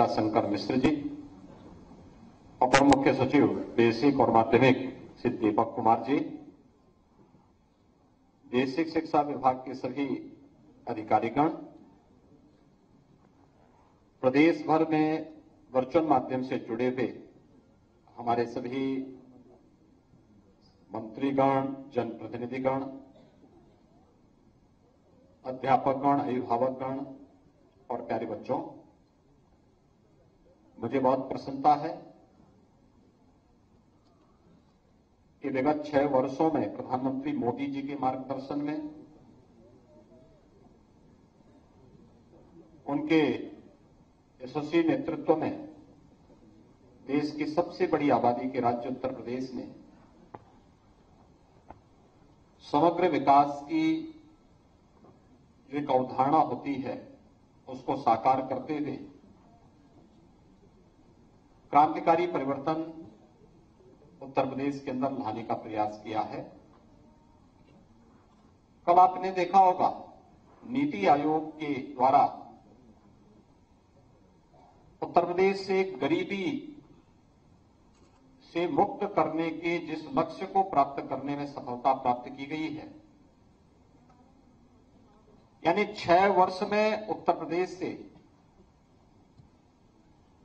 शंकर मिश्र जी, अपर मुख्य सचिव बेसिक और माध्यमिक श्री दीपक कुमार जी, बेसिक शिक्षा विभाग के सभी अधिकारीगण, प्रदेश भर में वर्चुअल माध्यम से जुड़े हुए हमारे सभी मंत्रीगण, जनप्रतिनिधिगण, अध्यापकगण, अभिभावकगण और प्यारे बच्चों, मुझे बहुत प्रसन्नता है कि विगत 6 वर्षों में प्रधानमंत्री मोदी जी के मार्गदर्शन में, उनके यशस्वी नेतृत्व में देश की सबसे बड़ी आबादी के राज्य उत्तर प्रदेश ने समग्र विकास की जो एक अवधारणा होती है उसको साकार करते हुए क्रांतिकारी परिवर्तन उत्तर प्रदेश के अंदर लाने का प्रयास किया है। कल आपने देखा होगा नीति आयोग के द्वारा उत्तर प्रदेश से गरीबी से मुक्त करने के जिस लक्ष्य को प्राप्त करने में सफलता प्राप्त की गई है, यानी 6 वर्ष में उत्तर प्रदेश से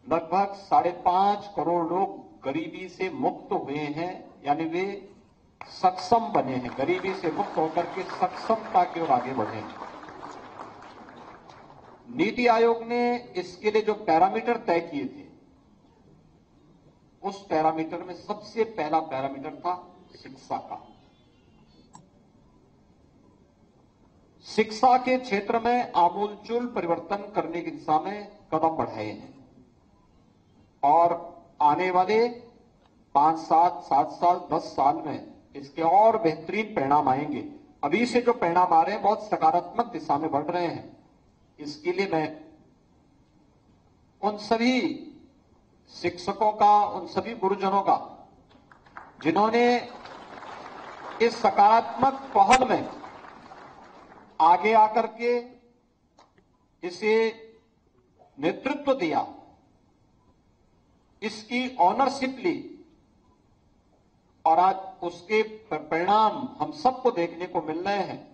लगभग 5.5 करोड़ लोग गरीबी से मुक्त हुए हैं, यानी वे सक्षम बने हैं, गरीबी से मुक्त होकर के सक्षमता की ओर आगे बढ़े हैं। नीति आयोग ने इसके लिए जो पैरामीटर तय किए थे, उस पैरामीटर में सबसे पहला पैरामीटर था शिक्षा का। शिक्षा के क्षेत्र में आमूलचूल परिवर्तन करने की दिशा में कदम बढ़ाए हैं और आने वाले 5 साल, 7 साल, 10 साल में इसके और बेहतरीन परिणाम आएंगे। अभी से जो परिणाम आ रहे हैं बहुत सकारात्मक दिशा में बढ़ रहे हैं। इसके लिए मैं उन सभी शिक्षकों का, उन सभी गुरुजनों का जिन्होंने इस सकारात्मक पहल में आगे आकर के इसे नेतृत्व दिया, इसकी ऑनरशिप ली और आज उसके परिणाम हम सबको देखने को मिल रहे हैं,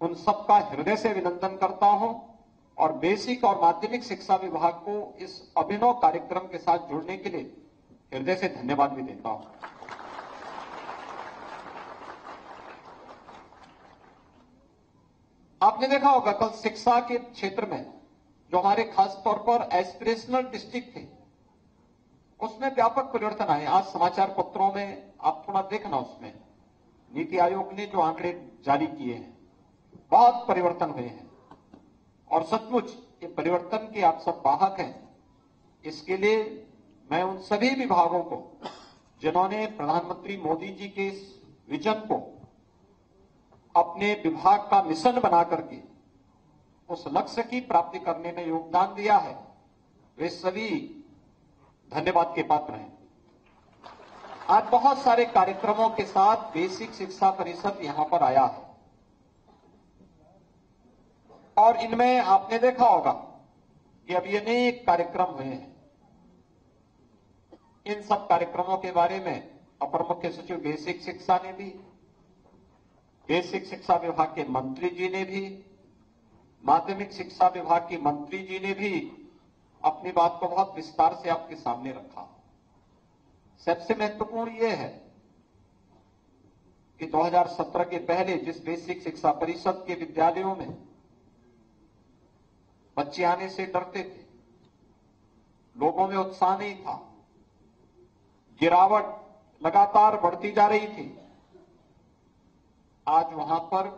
उन सबका हृदय से अभिनंदन करता हूं और बेसिक और माध्यमिक शिक्षा विभाग को इस अभिनव कार्यक्रम के साथ जुड़ने के लिए हृदय से धन्यवाद भी देता हूं। आपने देखा होगा कल शिक्षा के क्षेत्र में जो हमारे खास तौर पर एस्पिरेशनल डिस्ट्रिक्ट थे, उसमें व्यापक परिवर्तन आए। आज समाचार पत्रों में आप थोड़ा देखना, उसमें नीति आयोग ने जो आंकड़े जारी किए हैं, बहुत परिवर्तन हुए हैं और सचमुच ये परिवर्तन के आप सब वाहक हैं। इसके लिए मैं उन सभी विभागों को जिन्होंने प्रधानमंत्री मोदी जी के इस विजन को अपने विभाग का मिशन बना करके उस लक्ष्य की प्राप्ति करने में योगदान दिया है, वे सभी धन्यवाद के पात्र हैं। आज बहुत सारे कार्यक्रमों के साथ बेसिक शिक्षा परिषद यहां पर आया है और इनमें आपने देखा होगा कि अभी अनेक कार्यक्रम हुए हैं। इन सब कार्यक्रमों के बारे में अपर मुख्य सचिव बेसिक शिक्षा ने भी, बेसिक शिक्षा विभाग के मंत्री जी ने भी, माध्यमिक शिक्षा विभाग की मंत्री जी ने भी अपनी बात को बहुत विस्तार से आपके सामने रखा। सबसे महत्वपूर्ण यह है कि 2017 के पहले जिस बेसिक शिक्षा परिषद के विद्यालयों में बच्चे आने से डरते थे, लोगों में उत्साह नहीं था, गिरावट लगातार बढ़ती जा रही थी, आज वहां पर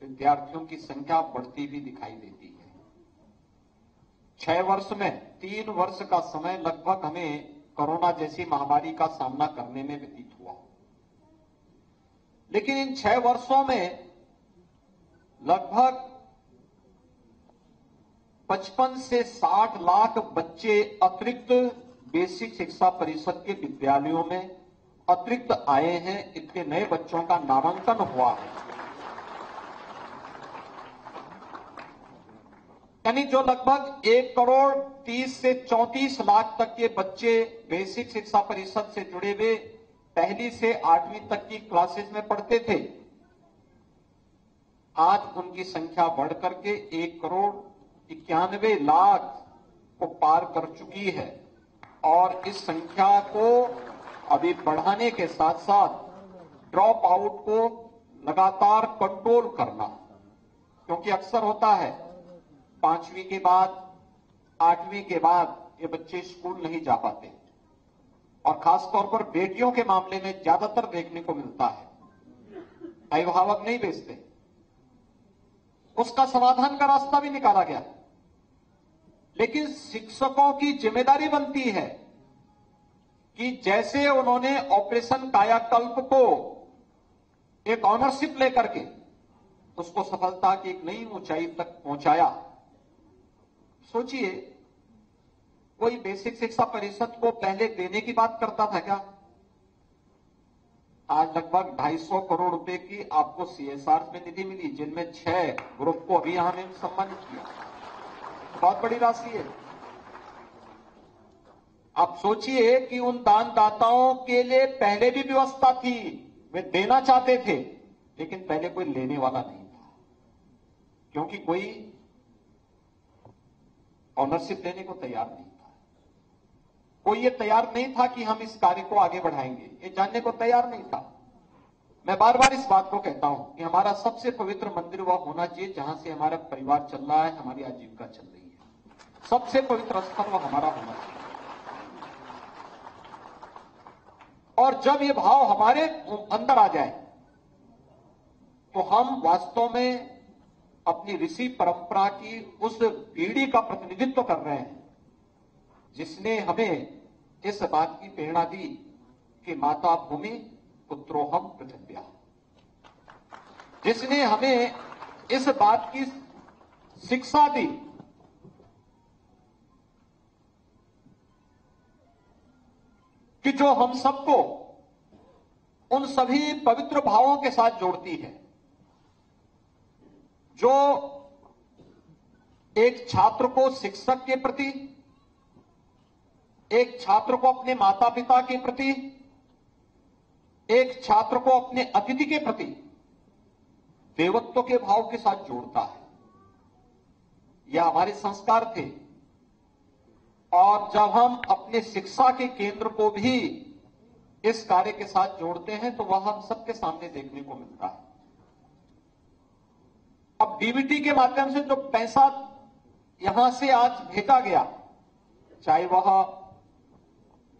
विद्यार्थियों की संख्या बढ़ती भी दिखाई देती है। 6 वर्ष में 3 वर्ष का समय लगभग हमें कोरोना जैसी महामारी का सामना करने में व्यतीत हुआ, लेकिन इन 6 वर्षों में लगभग 55 से 60 लाख बच्चे अतिरिक्त बेसिक शिक्षा परिषद के विद्यालयों में अतिरिक्त आए हैं। इतने नए बच्चों का नामांकन हुआ है। यानी जो लगभग 1,30,00,000 से 34 लाख तक के बच्चे बेसिक शिक्षा परिषद से जुड़े हुए पहली से 8वीं तक की क्लासेस में पढ़ते थे, आज उनकी संख्या बढ़ करके 1,91,00,000 को पार कर चुकी है। और इस संख्या को अभी बढ़ाने के साथ साथ ड्रॉप आउट को लगातार कंट्रोल करना, क्योंकि अक्सर होता है 5वीं के बाद 8वीं के बाद ये बच्चे स्कूल नहीं जा पाते, और खासतौर पर बेटियों के मामले में ज्यादातर देखने को मिलता है, अभिभावक नहीं भेजते। उसका समाधान का रास्ता भी निकाला गया, लेकिन शिक्षकों की जिम्मेदारी बनती है कि जैसे उन्होंने ऑपरेशन कायाकल्प को एक ऑनरशिप लेकर के उसको सफलता की एक नई ऊंचाई तक पहुंचाया। सोचिए, कोई बेसिक शिक्षा परिषद को पहले देने की बात करता था क्या? आज लगभग 250 करोड़ रुपए की आपको सीएसआर में निधि मिली, जिनमें 6 ग्रुप को अभी यहां हमने सम्मानित किया। बहुत बड़ी राशि है। आप सोचिए कि उन दानदाताओं के लिए पहले भी व्यवस्था थी, वे देना चाहते थे, लेकिन पहले कोई लेने वाला नहीं था, क्योंकि कोई ऑनरशिप लेने को तैयार नहीं था। कोई ये तैयार नहीं था कि हम इस कार्य को आगे बढ़ाएंगे, ये जानने को तैयार नहीं था। मैं बार बार इस बात को कहता हूं कि हमारा सबसे पवित्र मंदिर वह होना चाहिए जहां से हमारा परिवार चल रहा है, हमारी आजीविका चल रही है। सबसे पवित्र स्थल वह हमारा होना चाहिए। और जब ये भाव हमारे अंदर आ जाए तो हम वास्तव में अपनी ऋषि परंपरा की उस पीढ़ी का प्रतिनिधित्व कर रहे हैं जिसने हमें इस बात की प्रेरणा दी कि माता भूमि पुत्रोहम पृथिव्या, जिसने हमें इस बात की शिक्षा दी कि जो हम सबको उन सभी पवित्र भावों के साथ जोड़ती है जो एक छात्र को शिक्षक के प्रति, एक छात्र को अपने माता पिता के प्रति, एक छात्र को अपने अतिथि के प्रति देवत्व के भाव के साथ जोड़ता है। यह हमारे संस्कार थे, और जब हम अपने शिक्षा के केंद्र को भी इस कार्य के साथ जोड़ते हैं तो वह हम सबके सामने देखने को मिलता है। अब डीबीटी के माध्यम से जो पैसा यहां से आज भेजा गया, चाहे वह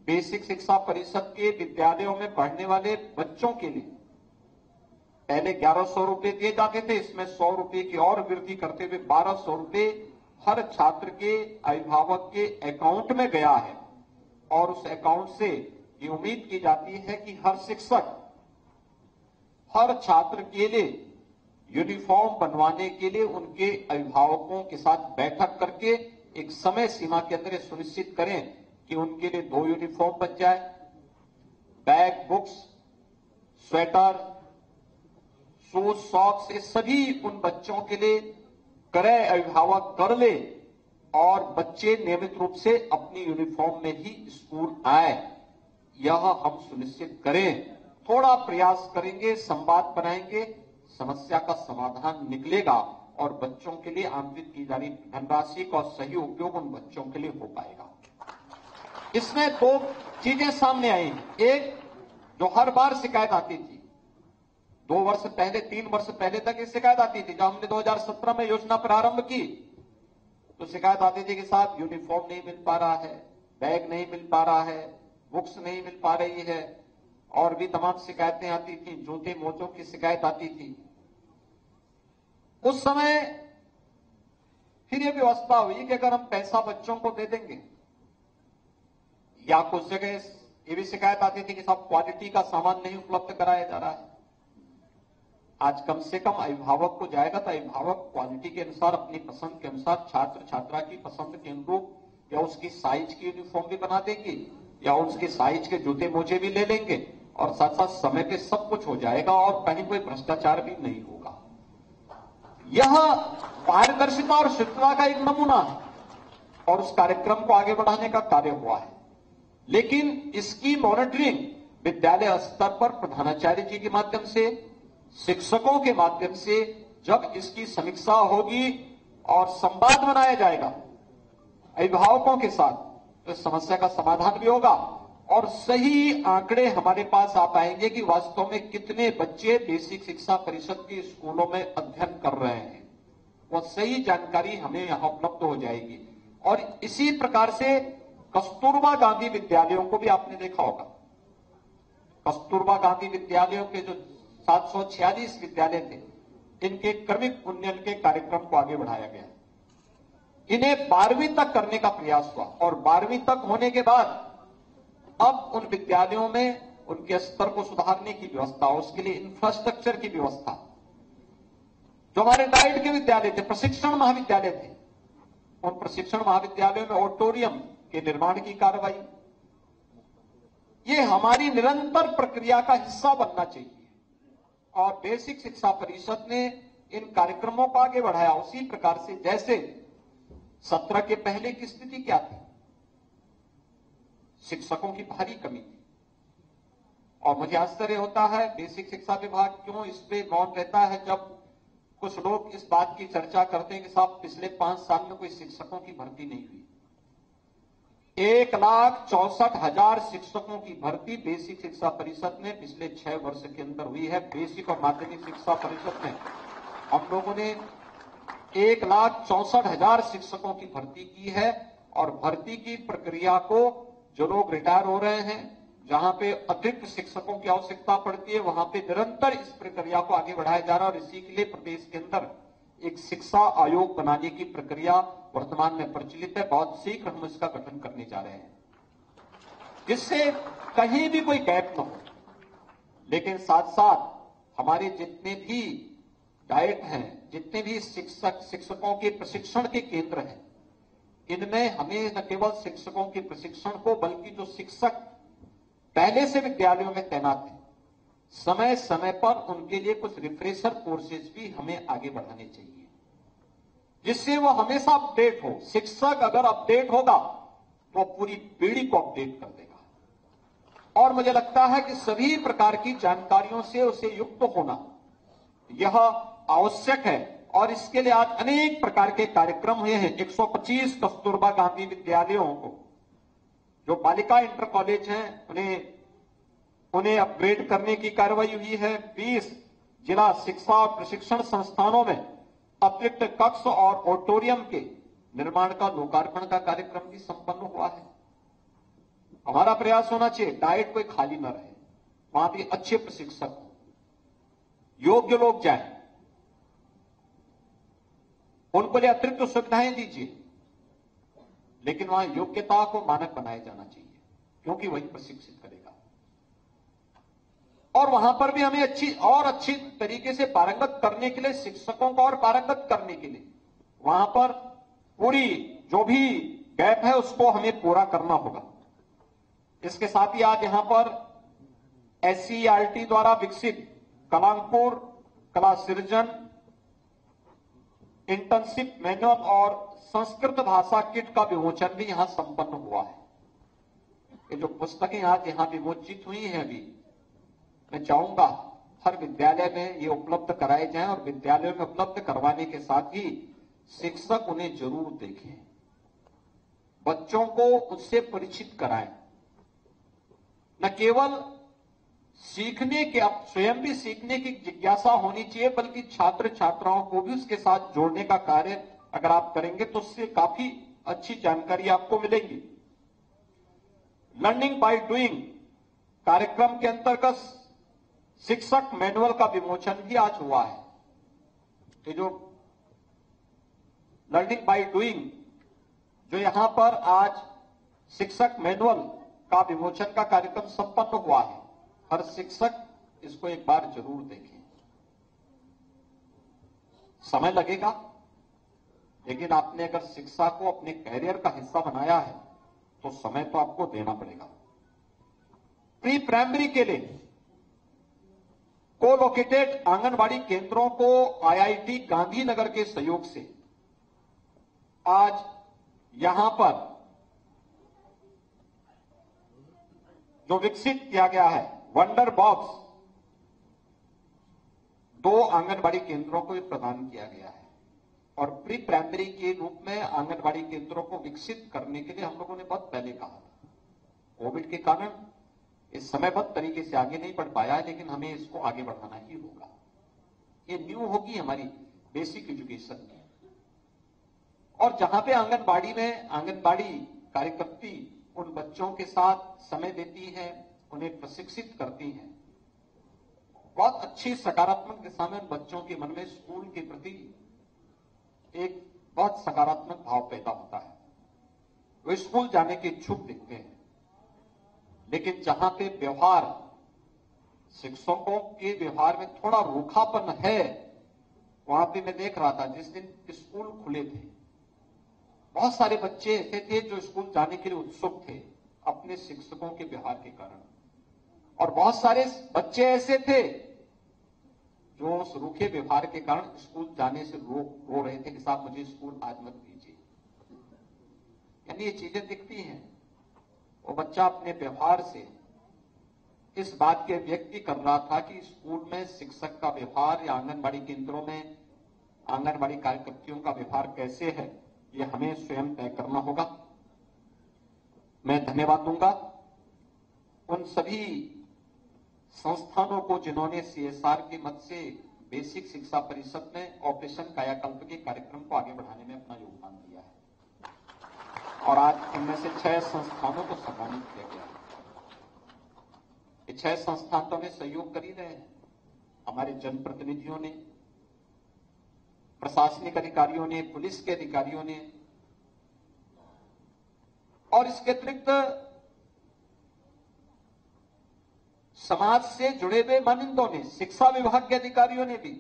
बेसिक शिक्षा परिषद के विद्यालयों में पढ़ने वाले बच्चों के लिए पहले 1100 रुपए दिए जाते थे, इसमें 100 रुपए की और वृद्धि करते हुए 1200 रुपए हर छात्र के अभिभावक के अकाउंट में गया है। और उस अकाउंट से ये उम्मीद की जाती है कि हर शिक्षक हर छात्र के लिए यूनिफॉर्म बनवाने के लिए उनके अभिभावकों के साथ बैठक करके एक समय सीमा के अंदर सुनिश्चित करें कि उनके लिए 2 यूनिफॉर्म बन जाए, bag, books, sweater, shoes, socks, ये सभी उन बच्चों के लिए करे, अभिभावक कर ले, और बच्चे नियमित रूप से अपनी यूनिफॉर्म में ही स्कूल आए, यह हम सुनिश्चित करें। थोड़ा प्रयास करेंगे, संवाद बनाएंगे, समस्या का समाधान निकलेगा और बच्चों के लिए आंतरिक की जा रही धनराशि का सही उपयोग उन बच्चों के लिए हो पाएगा। इसमें 2 चीजें सामने आई। एक, जो हर बार शिकायत आती थी, 2 वर्ष पहले, 3 वर्ष पहले तक ये शिकायत आती थी। जब हमने 2017 में योजना प्रारंभ की तो शिकायत आती थी कि साहब यूनिफॉर्म नहीं मिल पा रहा है, बैग नहीं मिल पा रहा है, बुक्स नहीं मिल पा रही है, और भी तमाम शिकायतें आती थी, जूते मोजों की शिकायत आती थी। उस समय फिर यह व्यवस्था हुई कि अगर हम पैसा बच्चों को दे देंगे, या कुछ जगह ये भी शिकायत आती थी कि साहब क्वालिटी का सामान नहीं उपलब्ध कराया जा रहा है। आज कम से कम अभिभावक को जाएगा तो अभिभावक क्वालिटी के अनुसार, अपनी पसंद के अनुसार, छात्र छात्रा की पसंद के अनुरूप या उसकी साइज की यूनिफॉर्म भी बना देंगे या उसके साइज के जूते मोजे भी ले लेंगे, और साथ साथ समय पे सब कुछ हो जाएगा और कहीं कोई भ्रष्टाचार भी नहीं होगा। यह पारदर्शिता और शुद्धता का एक नमूना है और उस कार्यक्रम को आगे बढ़ाने का कार्य हुआ है। लेकिन इसकी मॉनिटरिंग विद्यालय स्तर पर प्रधानाचार्य जी के माध्यम से, शिक्षकों के माध्यम से जब इसकी समीक्षा होगी और संवाद बनाया जाएगा अभिभावकों के साथ, तो इस समस्या का समाधान भी होगा और सही आंकड़े हमारे पास आ पाएंगे कि वास्तव में कितने बच्चे बेसिक शिक्षा परिषद के स्कूलों में अध्ययन कर रहे हैं। वह सही जानकारी हमें यहां उपलब्ध हो जाएगी। और इसी प्रकार से कस्तूरबा गांधी विद्यालयों को भी आपने देखा होगा। कस्तूरबा गांधी विद्यालयों के जो 746 विद्यालय थे, इनके क्रमिक उन्नयन के कार्यक्रम को आगे बढ़ाया गया। इन्हें 12वीं तक करने का प्रयास हुआ और 12वीं तक होने के बाद अब उन विद्यालयों में उनके स्तर को सुधारने की व्यवस्था, उसके लिए इंफ्रास्ट्रक्चर की व्यवस्था। जो हमारे डाइट के विद्यालय थे, प्रशिक्षण महाविद्यालय थे, उन प्रशिक्षण महाविद्यालयों में ऑडिटोरियम के निर्माण की कार्रवाई, ये हमारी निरंतर प्रक्रिया का हिस्सा बनना चाहिए। और बेसिक शिक्षा परिषद ने इन कार्यक्रमों को आगे बढ़ाया उसी प्रकार से जैसे सत्र के पहले की स्थिति क्या थी, शिक्षकों की भारी कमी थी। और मुझे आश्चर्य होता है बेसिक शिक्षा विभाग क्यों इस पे मौन रहता है, जब कुछ लोग इस बात की चर्चा करते हैं कि साहब पिछले 5 साल में कोई शिक्षकों की भर्ती नहीं हुई। 1,64,000 शिक्षकों की भर्ती बेसिक शिक्षा परिषद में पिछले 6 वर्ष के अंदर हुई है। बेसिक और माध्यमिक शिक्षा परिषद में हम लोगों ने 1,64,000 शिक्षकों की भर्ती की है और भर्ती की प्रक्रिया को जो लोग रिटायर हो रहे हैं, जहां पे अतिरिक्त शिक्षकों की आवश्यकता पड़ती है, वहां पे निरंतर इस प्रक्रिया को आगे बढ़ाया जा रहा है। और इसी के लिए प्रदेश के अंदर एक शिक्षा आयोग बनाने की प्रक्रिया वर्तमान में प्रचलित है। बहुत शीघ्र हम इसका गठन करने जा रहे हैं, जिससे कहीं भी कोई गैप न हो। लेकिन साथ साथ हमारे जितने भी डाइट हैं, जितने भी शिक्षकों के प्रशिक्षण के केंद्र हैं, इनमें हमें न केवल शिक्षकों के प्रशिक्षण को बल्कि जो शिक्षक पहले से विद्यालयों में तैनात हैं, समय समय पर उनके लिए कुछ रिफ्रेशर कोर्सेज भी हमें आगे बढ़ाने चाहिए, जिससे वो हमेशा अपडेट हो। शिक्षक अगर अपडेट होगा तो पूरी पीढ़ी को अपडेट कर देगा। और मुझे लगता है कि सभी प्रकार की जानकारियों से उसे युक्त होना यह आवश्यक है। और इसके लिए आज अनेक प्रकार के कार्यक्रम हुए हैं। 125 कस्तूरबा गांधी विद्यालयों को, जो बालिका इंटर कॉलेज हैं, उन्हें अपग्रेड करने की कार्रवाई हुई है। 20 जिला शिक्षा और प्रशिक्षण संस्थानों में अतिरिक्त कक्ष और ऑडिटोरियम के निर्माण का लोकार्पण का कार्यक्रम भी संपन्न हुआ है। हमारा प्रयास होना चाहिए डाइट कोई खाली न रहे, वहां भी अच्छे प्रशिक्षक, योग्य लोग जाएं, उनको लिए अतिरिक्त सुविधाएं दीजिए, लेकिन वहां योग्यता को मानक बनाया जाना चाहिए, क्योंकि वही प्रशिक्षित करेगा। और वहां पर भी हमें अच्छी तरीके से पारंगत करने के लिए, शिक्षकों को और पारंगत करने के लिए वहां पर पूरी जो भी गैप है उसको हमें पूरा करना होगा। इसके साथ ही आज यहां पर SCERT द्वारा विकसित कलांकुर कला सृजन इंटर्नशिप मैनुअल और संस्कृत भाषा किट का विमोचन भी यहां संपन्न हुआ है। ये जो पुस्तकें आज यहां विमोचित हुई हैं, अभी मैं चाहूंगा हर विद्यालय में ये उपलब्ध कराए जाएं और विद्यालयों में उपलब्ध करवाने के साथ ही शिक्षक उन्हें जरूर देखें, बच्चों को उससे परिचित कराएं। न केवल सीखने के, अब स्वयं भी सीखने की जिज्ञासा होनी चाहिए, बल्कि छात्र छात्राओं को भी उसके साथ जोड़ने का कार्य अगर आप करेंगे तो उससे काफी अच्छी जानकारी आपको मिलेगी। लर्निंग बाय डूइंग कार्यक्रम के अंतर्गत शिक्षक मैनुअल का विमोचन भी आज हुआ है। ये जो लर्निंग बाय डूइंग, जो यहां पर आज शिक्षक मैनुअल का विमोचन का कार्यक्रम संपन्न हुआ है, हर शिक्षक इसको एक बार जरूर देखें। समय लगेगा, लेकिन आपने अगर शिक्षा को अपने कैरियर का हिस्सा बनाया है तो समय तो आपको देना पड़ेगा। प्री प्राइमरी के लिए को-लोकेटेड आंगनबाड़ी केंद्रों को आईआईटी गांधीनगर के सहयोग से आज यहां पर जो विकसित किया गया है वंडर बॉक्स, 2 आंगनबाड़ी केंद्रों को प्रदान किया गया है और प्री प्राइमरी के रूप में आंगनबाड़ी केंद्रों को विकसित करने के लिए हम लोगों ने बहुत पहले कहा था। कोविड के कारण इस समयबद्ध तरीके से आगे नहीं बढ़ पाया है, लेकिन हमें इसको आगे बढ़ाना ही होगा। ये न्यू होगी हमारी बेसिक एजुकेशन में। और जहां पे आंगनबाड़ी में आंगनबाड़ी कार्यकर्ती उन बच्चों के साथ समय देती है, उन्हें प्रशिक्षित करती हैं, बहुत अच्छी सकारात्मक दिशा में उन बच्चों के मन में स्कूल के प्रति एक बहुत सकारात्मक भाव पैदा होता है। वे स्कूल जाने के इच्छुक दिखते हैं। लेकिन जहां पे व्यवहार, शिक्षकों के व्यवहार में थोड़ा रूखापन है, वहां पे मैं देख रहा था जिस दिन स्कूल खुले थे, बहुत सारे बच्चे ऐसे थे जो स्कूल जाने के लिए उत्सुक थे अपने शिक्षकों के व्यवहार के कारण, और बहुत सारे बच्चे ऐसे थे जो उस रूखे व्यवहार के कारण स्कूल जाने से रो रहे थे कि साहब मुझे स्कूल आज मत भेजिए। यानी ये चीजें दिखती हैं। वो बच्चा अपने व्यवहार से इस बात के व्यक्ति कर रहा था कि स्कूल में शिक्षक का व्यवहार या आंगनबाड़ी केंद्रों में आंगनबाड़ी कार्यकर्तियों का व्यवहार कैसे है, ये हमें स्वयं तय करना होगा। मैं धन्यवाद दूंगा उन सभी संस्थानों को जिन्होंने सीएसआर के मद से बेसिक शिक्षा परिषद में ऑपरेशन कायाकल्प के कार्यक्रम को आगे बढ़ाने में अपना योगदान दिया है, और आज इनमें से 6 संस्थानों को सम्मानित किया गया है। ये 6 संस्थान तो हमें सहयोग कर ही रहे हैं। हमारे जनप्रतिनिधियों ने, प्रशासनिक अधिकारियों ने, पुलिस के अधिकारियों ने, और इसके अतिरिक्त समाज से जुड़े हुए मानिंदों ने, शिक्षा विभाग के अधिकारियों ने भी,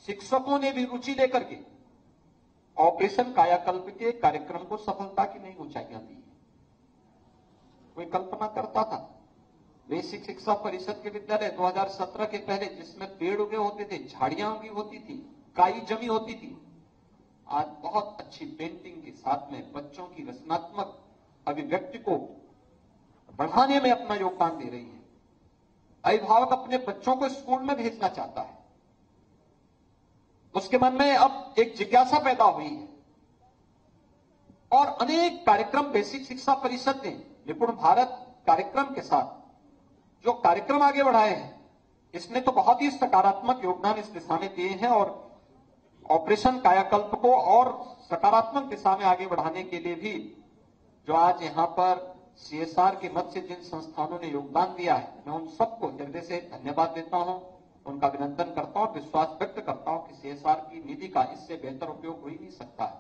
शिक्षकों ने भी रुचि लेकर के ऑपरेशन कायाकल्प के कार्यक्रम को सफलता की नई ऊंचाइयां दी। कोई कल्पना करता था बेसिक शिक्षा परिषद के विद्यालय 2017 के पहले जिसमें पेड़ उगे होते थे, झाड़ियां उगी होती थी, काई जमी होती थी, आज बहुत अच्छी पेंटिंग के साथ में बच्चों की रचनात्मक अभिव्यक्ति को बढ़ाने में अपना योगदान दे रही है। अभिभावक अपने बच्चों को स्कूल में भेजना चाहता है, उसके मन में अब एक जिज्ञासा पैदा हुई है, और अनेक कार्यक्रम बेसिक शिक्षा परिषद ने निपुण भारत कार्यक्रम के साथ जो कार्यक्रम आगे बढ़ाए हैं, इसने तो बहुत ही सकारात्मक योगदान इस दिशा में दिए हैं, और ऑपरेशन कायाकल्प को और सकारात्मक दिशा में आगे बढ़ाने के लिए भी जो आज यहां पर सीएसआर के मद से जिन संस्थानों ने योगदान दिया है, मैं उन सबको हृदय से धन्यवाद देता हूं, उनका अभिनंदन करता हूं और विश्वास व्यक्त करता हूं कि सीएसआर की निधि का इससे बेहतर उपयोग हो ही नहीं सकता है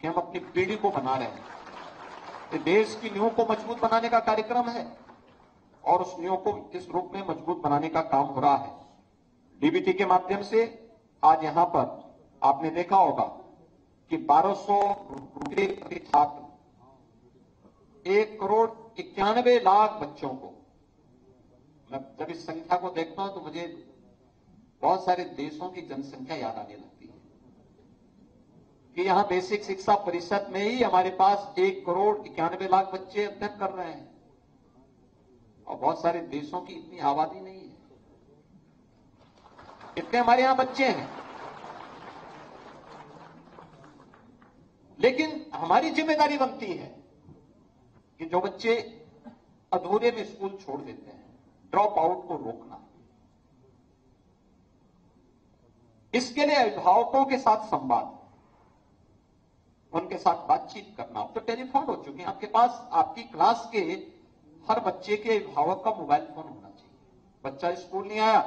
कि हम अपनी पीढ़ी को बना रहे हैं। ये देश की नींव को मजबूत बनाने का कार्यक्रम है, और उस नींव को इस रूप में मजबूत बनाने का काम हो रहा है। डीबीटी के माध्यम से आज यहां पर आपने देखा होगा कि 1200 रुपये प्रति छात्र 1,91,00,000 बच्चों को, मैं जब इस संख्या को देखता हूं तो मुझे बहुत सारे देशों की जनसंख्या याद आने लगती है कि यहां बेसिक शिक्षा परिषद में ही हमारे पास 1,91,00,000 बच्चे अध्ययन कर रहे हैं, और बहुत सारे देशों की इतनी आबादी नहीं है, इतने हमारे यहां बच्चे हैं। लेकिन हमारी जिम्मेदारी बनती है कि जो बच्चे अधूरे में स्कूल छोड़ देते हैं, ड्रॉप आउट को रोकना। इसके लिए अभिभावकों के साथ संवाद, उनके साथ बातचीत करना। अब तो टेलीफोन हो चुके हैं आपके पास, आपकी क्लास के हर बच्चे के अभिभावक का मोबाइल फोन होना चाहिए। बच्चा स्कूल नहीं आया,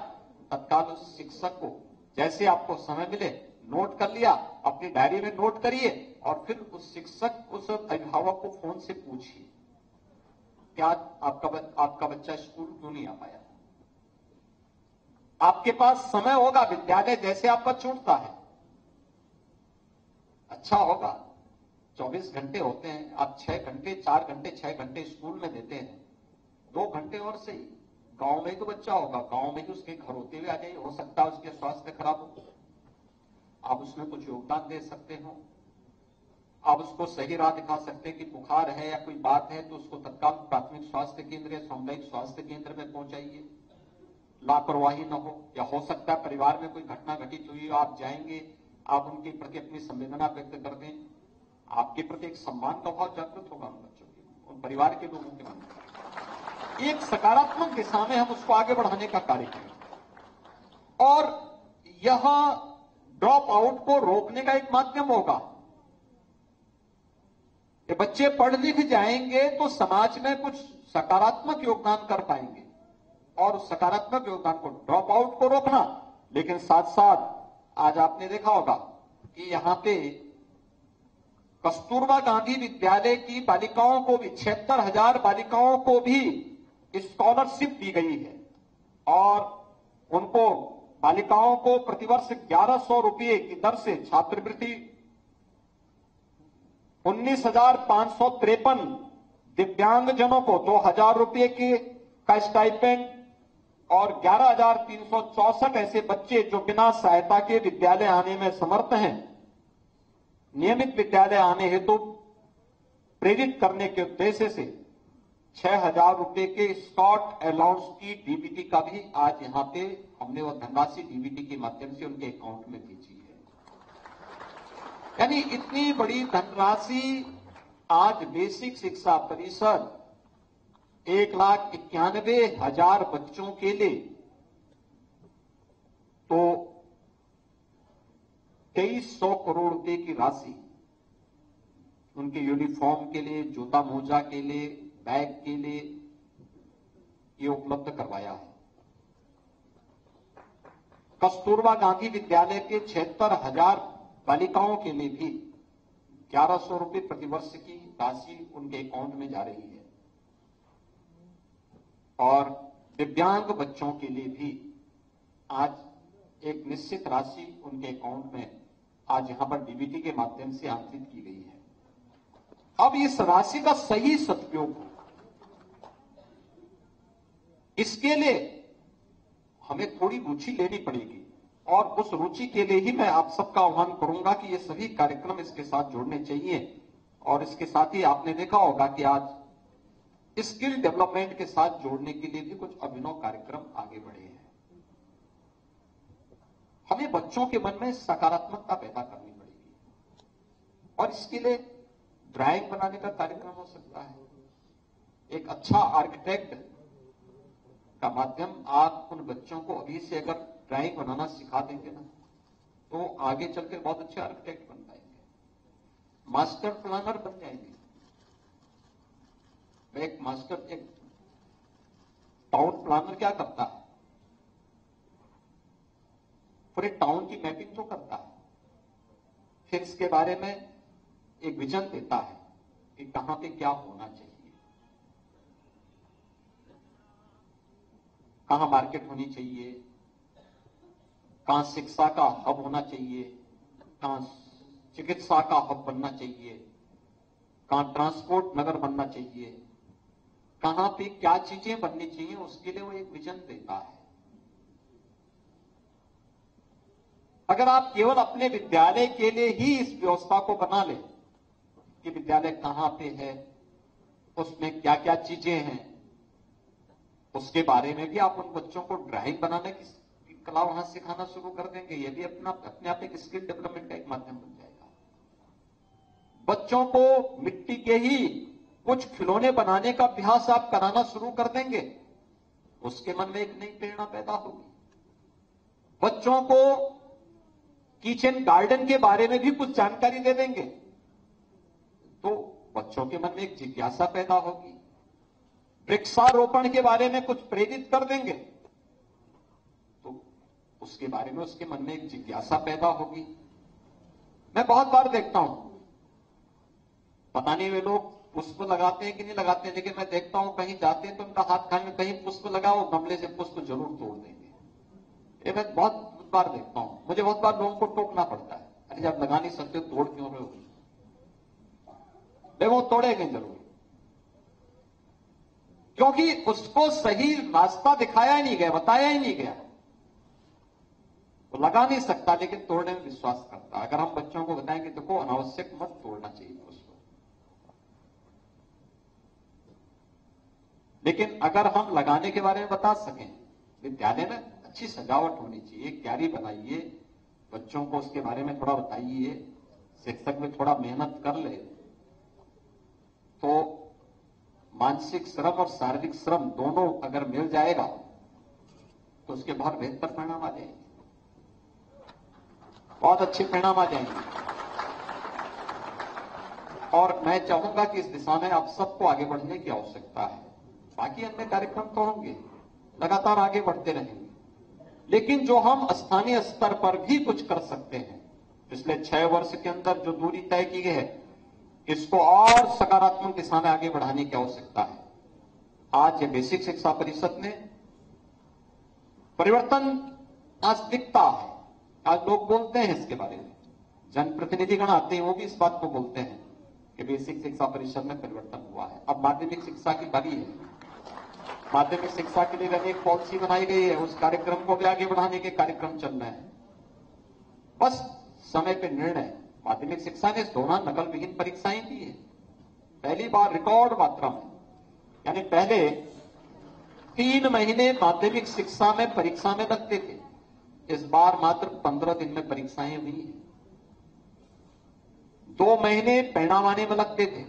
तत्काल उस शिक्षक को जैसे आपको समय मिले नोट कर लिया, अपनी डायरी में नोट करिए, और फिर उस शिक्षक उस अभिभावक को फोन से पूछिए क्या आपका बच्चा स्कूल क्यों नहीं आ पाया। आपके पास समय होगा, विद्यालय जैसे आपका छूटता है, अच्छा होगा 24 घंटे होते हैं, आप 6 घंटे 4 घंटे 6 घंटे स्कूल में देते हैं, 2 घंटे और सही गांव में ही तो बच्चा होगा, गांव में ही उसके घर होते हुए आ जाइए, हो सकता है उसके स्वास्थ्य खराब हो, आप उसमें कुछ योगदान दे सकते हो, आप उसको सही राह दिखा सकते हैं कि बुखार है या कोई बात है तो उसको तत्काल प्राथमिक स्वास्थ्य केंद्र या सामुदायिक स्वास्थ्य केंद्र में पहुंचाइए, लापरवाही न हो। या हो सकता है परिवार में कोई घटना घटित हुई, आप जाएंगे, आप उनके प्रति अपनी संवेदना व्यक्त कर दें, आपके प्रति एक सम्मान का भाव जागृत होगा उन बच्चों के, उन परिवार के लोगों के मन में। एक सकारात्मक दिशा में हम उसको आगे बढ़ाने का कार्य करें और यह ड्रॉप आउट को रोकने का एक माध्यम होगा। ये बच्चे पढ़ लिख जाएंगे तो समाज में कुछ सकारात्मक योगदान कर पाएंगे और उस सकारात्मक योगदान को, ड्रॉप आउट को रोकना। लेकिन साथ साथ आज आपने देखा होगा कि यहां पे कस्तूरबा गांधी विद्यालय की बालिकाओं को भी 76,000 बालिकाओं को भी स्कॉलरशिप दी गई है और उनको बालिकाओं को प्रतिवर्ष 1,100 रुपये की दर से छात्रवृत्ति, 19,553 दिव्यांगजनों को 2,000 रुपये का स्टाइपेंड और 11,364 ऐसे बच्चे जो बिना सहायता के विद्यालय आने में समर्थ हैं, नियमित विद्यालय आने हेतु प्रेरित करने के उद्देश्य से 6,000 रुपये के स्कॉट अलाउंस की डीबीटी का भी आज यहां पे हमने वो धनराशि डीबीटी के माध्यम से उनके अकाउंट में भेजी है। यानी इतनी बड़ी धनराशि आज बेसिक शिक्षा परिषद 1,91,000 बच्चों के लिए तो 2,300 करोड़ रुपए की राशि उनके यूनिफॉर्म के लिए, जूता मोजा के लिए, बैग के लिए ये उपलब्ध करवाया है। कस्तूरबा गांधी विद्यालय के 76,000 बालिकाओं के लिए भी 1,100 रुपये प्रतिवर्ष की राशि उनके अकाउंट में जा रही है और दिव्यांग बच्चों के लिए भी आज एक निश्चित राशि उनके अकाउंट में आज यहां पर डीबीटी के माध्यम से आंतरित की गई है। अब इस राशि का सही सदुपयोग हो, इसके लिए हमें थोड़ी रुचि लेनी पड़ेगी और उस रुचि के लिए ही मैं आप सबका आह्वान करूंगा कि ये सभी कार्यक्रम इसके साथ जोड़ने चाहिए। और इसके साथ ही आपने देखा होगा कि आज स्किल डेवलपमेंट के साथ जोड़ने के लिए भी कुछ अभिनव कार्यक्रम आगे बढ़े हैं। हमें बच्चों के मन में सकारात्मकता पैदा करनी पड़ेगी और इसके लिए ड्राइंग बनाने का कार्यक्रम हो सकता है। एक अच्छा आर्किटेक्ट का माध्यम, आप उन बच्चों को अभी से अगर ड्राइंग बनाना सिखा देंगे ना तो आगे चलकर बहुत अच्छे आर्किटेक्ट बन पाएंगे, मास्टर प्लानर बन जाएंगे। एक टाउन प्लानर क्या करता है, पूरे टाउन की मैपिंग तो करता है, फिर इसके बारे में एक विजन देता है कि कहां पे क्या होना चाहिए, कहां मार्केट होनी चाहिए, कहां शिक्षा का हब होना चाहिए, कहां चिकित्सा का हब बनना चाहिए, कहां ट्रांसपोर्ट नगर बनना चाहिए, कहां पे क्या चीजें बननी चाहिए, उसके लिए वो एक विजन देता है। अगर आप केवल अपने विद्यालय के लिए ही इस व्यवस्था को बना लें कि विद्यालय कहां पे है, उसमें क्या क्या चीजें हैं, उसके बारे में भी आप उन बच्चों को ड्राइंग बनाने की कला वहां सिखाना शुरू कर देंगे, ये भी अपने आप एक स्किल डेवलपमेंट का एक माध्यम बन जाएगा। बच्चों को मिट्टी के ही कुछ खिलौने बनाने का अभ्यास आप कराना शुरू कर देंगे, उसके मन में एक नई प्रेरणा पैदा होगी। बच्चों को किचन गार्डन के बारे में भी कुछ जानकारी दे देंगे तो बच्चों के मन में एक जिज्ञासा पैदा होगी। वृक्षारोपण के बारे में कुछ प्रेरित कर देंगे तो उसके बारे में उसके मन में एक जिज्ञासा पैदा होगी। मैं बहुत बार देखता हूं, पता नहीं वे लोग पुष्प लगाते हैं कि नहीं लगाते हैं, लेकिन मैं देखता हूं कहीं जाते हैं तो उनका हाथ खाने में कहीं पुष्प लगाओ, गमले से पुष्प जरूर तोड़ देंगे। ये मैं बहुत बार देखता हूं, मुझे बहुत बार लोगों को टोकना पड़ता है, अरे जब लगा नहीं सकते तोड़ क्यों रहे हो, वो तोड़ेंगे जरूर। क्योंकि उसको सही रास्ता दिखाया ही नहीं गया, बताया ही नहीं गया। वो लगा नहीं सकता, लेकिन तोड़ने में विश्वास करता। अगर हम बच्चों को बताएं कि देखो अनावश्यक मत तोड़ना चाहिए उसको, लेकिन अगर हम लगाने के बारे में बता सकें, विद्यालय में अच्छी सजावट होनी चाहिए, क्यारी बनाइए, बच्चों को उसके बारे में थोड़ा बताइए, शिक्षक में थोड़ा मेहनत कर ले, तो मानसिक श्रम और शारीरिक श्रम दोनों अगर मिल जाएगा तो उसके बहुत बेहतर परिणाम आ जाएंगे, बहुत अच्छे परिणाम आ जाएंगे। और मैं चाहूंगा कि इस दिशा में आप सबको आगे बढ़ने की आवश्यकता है। बाकी अन्य कार्यक्रम तो होंगे, लगातार आगे बढ़ते रहेंगे, लेकिन जो हम स्थानीय स्तर पर भी कुछ कर सकते हैं, पिछले 6 वर्ष के अंदर जो दूरी तय की गई है, इसको और सकारात्मक दिशा में आगे बढ़ाने की आवश्यकता है। आज ये बेसिक शिक्षा परिषद में परिवर्तन आज दिखता है। आज लोग बोलते हैं इसके बारे में, जनप्रतिनिधिगण आते हैं वो भी इस बात को बोलते हैं कि बेसिक शिक्षा परिषद में परिवर्तन हुआ है। अब माध्यमिक शिक्षा की बारी है, माध्यमिक शिक्षा के लिए एक पॉलिसी बनाई गई है, उस कार्यक्रम को भी आगे बढ़ाने के कार्यक्रम चल रहे हैं। बस समय पे निर्णय। माध्यमिक शिक्षा ने इस दौरान नकल विहीन परीक्षाएं दी है, पहली बार रिकॉर्ड मात्रा में। यानी पहले 3 महीने माध्यमिक शिक्षा में परीक्षा में लगते थे, इस बार मात्र 15 दिन में परीक्षाएं हुई हैं। 2 महीने परिणाम आने में लगते थे,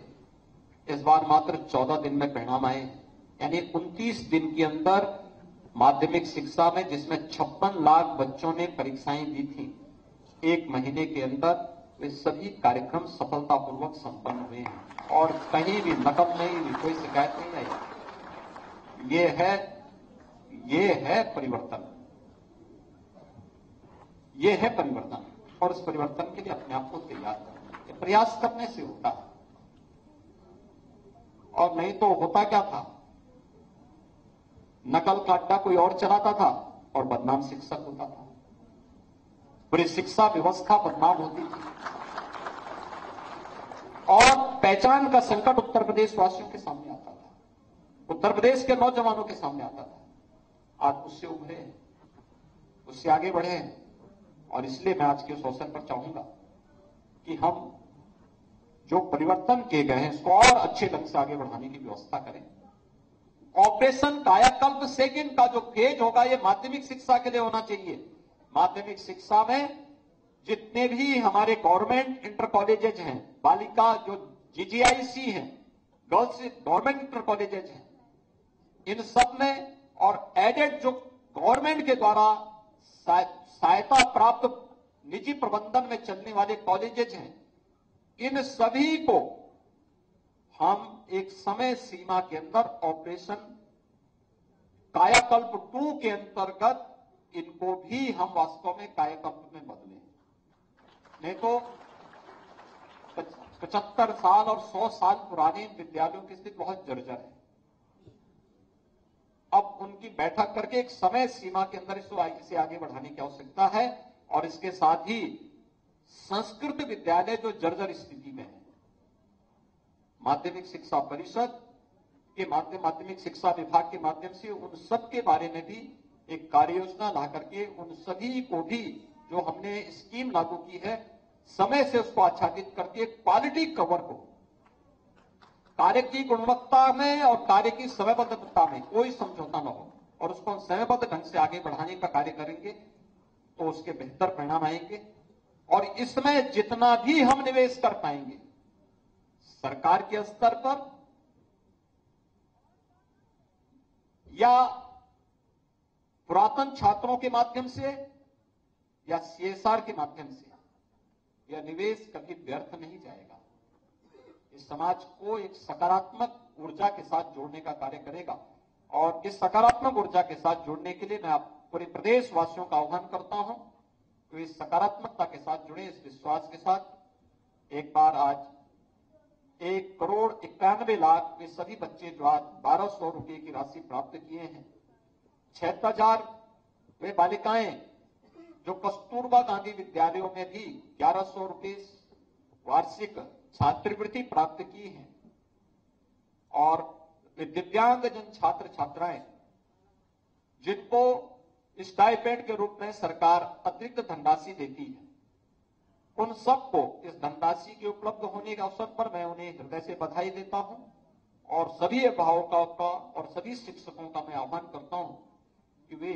इस बार मात्र 14 दिन में परिणाम आए हैं। यानी 29 दिन के अंदर माध्यमिक शिक्षा में, जिसमें 56 लाख बच्चों ने परीक्षाएं दी थी, 1 महीने के अंदर वे सभी कार्यक्रम सफलतापूर्वक संपन्न हुए हैं और कहीं भी नकल नहीं हुई, कोई शिकायत नहीं आई। ये है परिवर्तन, ये है परिवर्तन। और इस परिवर्तन के लिए अपने आप को तैयार करना, ये प्रयास करने से होता है। और नहीं तो होता क्या था, नकल का अड्डा कोई और चलाता था और बदनाम शिक्षक होता था, पूरी शिक्षा व्यवस्था बदनाम होती थी और पहचान का संकट उत्तर प्रदेश वासियों के सामने आता था, उत्तर प्रदेश के नौजवानों के सामने आता था। आज उससे उभरे, उससे आगे बढ़े, और इसलिए मैं आज के इस अवसर पर चाहूंगा कि हम जो परिवर्तन किए गए हैं इसको और अच्छे ढंग से आगे बढ़ाने की व्यवस्था करें। ऑपरेशन कायाकल्प सेकंड का जो फेज होगा, ये माध्यमिक शिक्षा के लिए होना चाहिए। माध्यमिक शिक्षा में जितने भी हमारे गवर्नमेंट इंटर कॉलेजेज हैं, बालिका जो जीजीआईसी हैं, गर्ल्स गवर्नमेंट इंटर कॉलेजेज हैं, इन सब में, और एडेड जो गवर्नमेंट के द्वारा सहायता प्राप्त निजी प्रबंधन में चलने वाले कॉलेजेज हैं, इन सभी को हम एक समय सीमा के अंदर ऑपरेशन कायाकल्प 2 के अंतर्गत इनको भी हम वास्तव में कायाकल्प में बदलें। नहीं तो 75 साल और 100 साल पुराने विद्यालयों की स्थिति बहुत जर्जर है। अब उनकी बैठक करके एक समय सीमा के अंदर इसे आगे बढ़ाने की आवश्यकता है। और इसके साथ ही संस्कृत विद्यालय जो जर्जर स्थिति में है, माध्यमिक शिक्षा परिषद के माध्यमिक शिक्षा विभाग के माध्यम से उन सब के बारे में भी एक कार्य योजना ला करके उन सभी को भी जो हमने स्कीम लागू की है, समय से उसको आच्छादित करके क्वालिटी कवर को, कार्य की गुणवत्ता में और कार्य की समयबद्धता में कोई समझौता न हो, और उसको समयबद्ध ढंग से आगे बढ़ाने का कार्य करेंगे तो उसके बेहतर परिणाम आएंगे। और इसमें जितना भी हम निवेश कर पाएंगे, सरकार के स्तर पर या पुरातन छात्रों के माध्यम से या सीएसआर के माध्यम से, यह निवेश कभी व्यर्थ नहीं जाएगा। इस समाज को एक सकारात्मक ऊर्जा के साथ जोड़ने का कार्य करेगा। और इस सकारात्मक ऊर्जा के साथ जोड़ने के लिए मैं पूरे प्रदेश वासियों का आह्वान करता हूं तो इस सकारात्मकता के साथ जुड़े, इस विश्वास के साथ। एक बार आज 1,91,00,000 वे सभी बच्चे जो आज 1,200 रुपए की राशि प्राप्त किए हैं, 76,000 वे बालिकाएं जो कस्तूरबा गांधी विद्यालयों में भी 1,100 रुपए वार्षिक छात्रवृत्ति प्राप्त की है, और कि दिव्यांगजन छात्र छात्राएं जिनको स्टाइपेंड के रूप में सरकार अतिरिक्त धनराशि देती है, उन सबको इस धनराशि के उपलब्ध होने के अवसर पर मैं उन्हें हृदय से बधाई देता हूं और सभी अभिभावकों का और सभी शिक्षकों का मैं आह्वान करता हूं कि वे